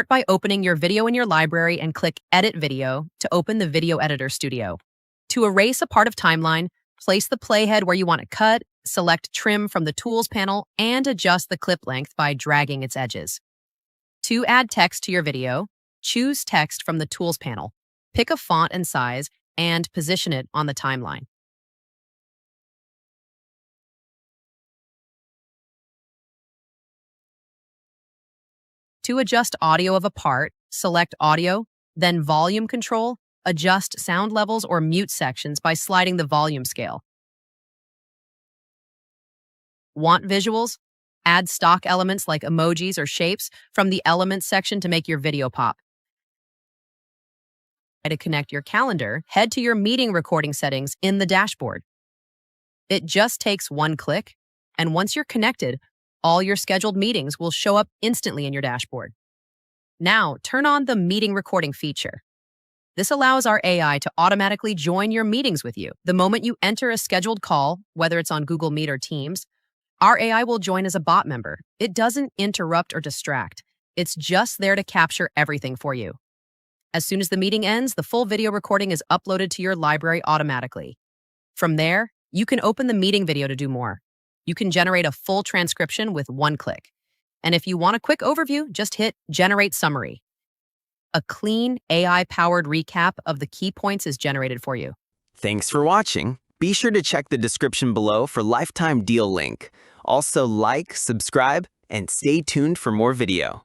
Start by opening your video in your library and click Edit Video to open the Video Editor Studio. To erase a part of timeline, place the playhead where you want to cut, select Trim from the Tools panel, and adjust the clip length by dragging its edges. To add text to your video, choose Text from the Tools panel. Pick a font and size and position it on the timeline. To adjust audio of a part, select Audio, then Volume Control, adjust sound levels or mute sections by sliding the volume scale. Want visuals? Add stock elements like emojis or shapes from the Elements section to make your video pop. To connect your calendar, head to your meeting recording settings in the dashboard. It just takes one click, and once you're connected, all your scheduled meetings will show up instantly in your dashboard. Now, turn on the meeting recording feature. This allows our AI to automatically join your meetings with you. The moment you enter a scheduled call, whether it's on Google Meet or Teams, our AI will join as a bot member. It doesn't interrupt or distract. It's just there to capture everything for you. As soon as the meeting ends, the full video recording is uploaded to your library automatically. From there, you can open the meeting video to do more. You can generate a full transcription with one click. And if you want a quick overview, just hit Generate Summary. A clean, AI-powered recap of the key points is generated for you. Thanks for watching. Be sure to check the description below for Lifetime Deal link. Also like, subscribe, and stay tuned for more video.